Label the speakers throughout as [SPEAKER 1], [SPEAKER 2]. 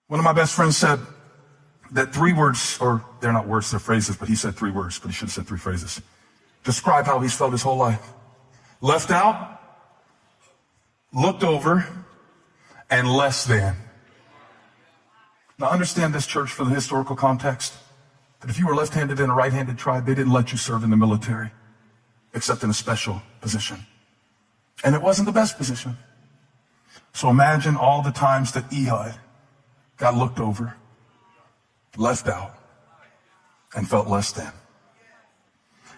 [SPEAKER 1] One of my best friends said that 3 words, or they're not words, they're phrases, but he said 3 words, but he should have said 3 phrases. Describe how he's felt his whole life. Left out, looked over, and less than. Now understand this, church, for the historical context, that if you were left-handed in a right-handed tribe, they didn't let you serve in the military, except in a special position. And it wasn't the best position. So imagine all the times that Ehud got looked over, left out, and felt less than.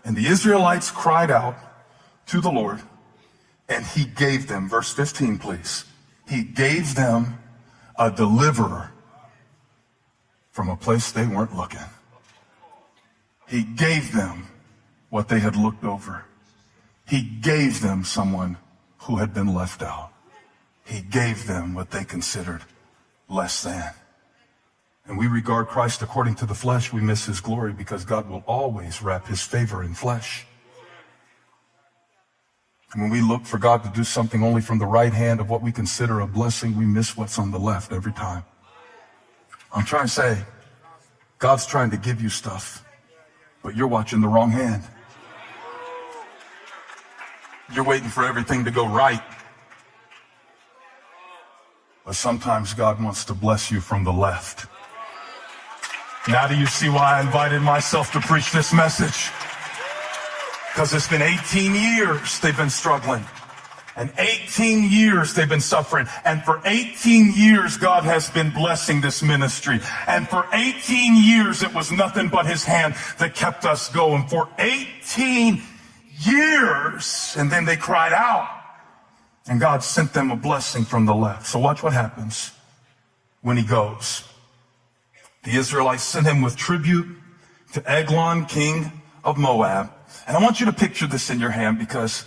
[SPEAKER 1] And the Israelites cried out to the Lord, and he gave them, verse 15, please, he gave them a deliverer from a place they weren't looking. He gave them what they had looked over. He gave them someone who had been left out. He gave them what they considered less than. And we regard Christ according to the flesh, we miss his glory because God will always wrap his favor in flesh. And when we look for God to do something only from the right hand of what we consider a blessing, we miss what's on the left every time. I'm trying to say, God's trying to give you stuff, but you're watching the wrong hand. You're waiting for everything to go right. But sometimes God wants to bless you from the left. Now do you see why I invited myself to preach this message? Because it's been 18 years they've been struggling. And 18 years they've been suffering. And for 18 years, God has been blessing this ministry. And for 18 years, it was nothing but his hand that kept us going. For 18 years. And then they cried out. And God sent them a blessing from the left. So watch what happens when he goes. The Israelites sent him with tribute to Eglon, king of Moab. And I want you to picture this in your hand, because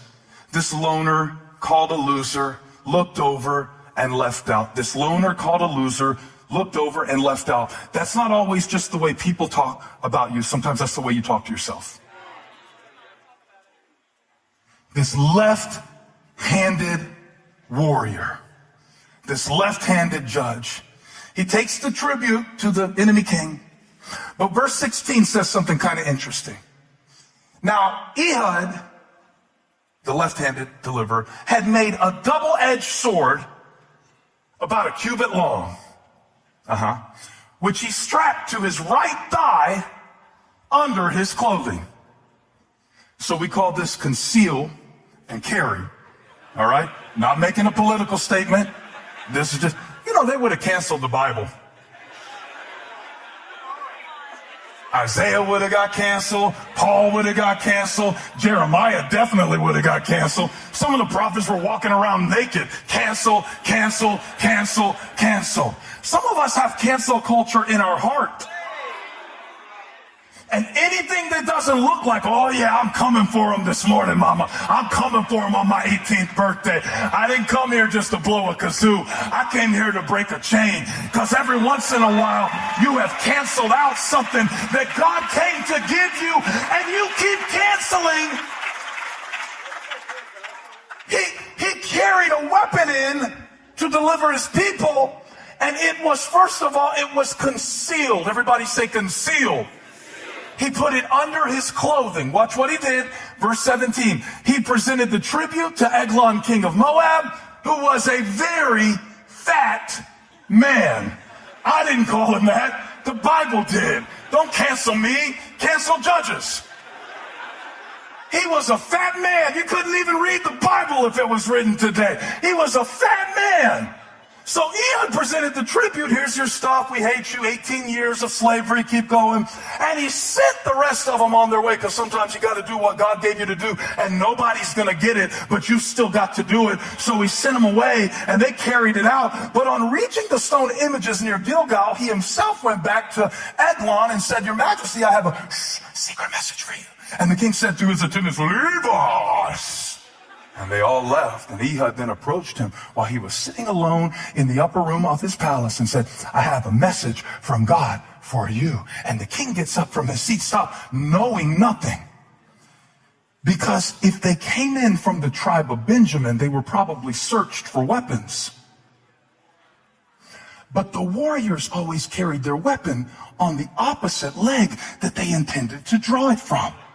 [SPEAKER 1] this loner called a loser, looked over and left out. This loner called a loser, looked over and left out. That's not always just the way people talk about you. Sometimes that's the way you talk to yourself. This left-handed warrior, this left-handed judge, he takes the tribute to the enemy king. But verse 16 says something kind of interesting. Now, Ehud, the left-handed deliverer, had made a double-edged sword about a cubit long, which he strapped to his right thigh under his clothing. So we call this conceal and carry. All right? Not making a political statement. This is just, they would have canceled the Bible. Isaiah would have got canceled. Paul would have got canceled. Jeremiah definitely would have got canceled. Some of the prophets were walking around naked. Cancel, cancel, cancel, cancel. Some of us have cancel culture in our heart. And anything that doesn't look like, oh yeah, I'm coming for him this morning, mama. I'm coming for him on my 18th birthday. I didn't come here just to blow a kazoo. I came here to break a chain. Because every once in a while, you have canceled out something that God came to give you, and you keep canceling. He carried a weapon in to deliver his people, and it was, first of all, it was concealed. Everybody say concealed. He put it under his clothing. Watch what he did. Verse 17. He presented the tribute to Eglon, king of Moab, who was a very fat man. I didn't call him that. The Bible did. Don't cancel me. Cancel Judges. He was a fat man. You couldn't even read the Bible if it was written today. He was a fat man. So Ehud presented the tribute. Here's your stuff. We hate you. 18 years of slavery. Keep going. And he sent the rest of them on their way, because sometimes you got to do what God gave you to do, and nobody's going to get it, but you've still got to do it. So he sent them away, and they carried it out. But on reaching the stone images near Gilgal, he himself went back to Eglon and said, Your Majesty, I have a secret message for you. And the king said to his attendants, Leave us. And they all left. And Ehud then approached him while he was sitting alone in the upper room of his palace and said, I have a message from God for you. And the king gets up from his seat, knowing nothing. Because if they came in from the tribe of Benjamin, they were probably searched for weapons. But the warriors always carried their weapon on the opposite leg that they intended to draw it from.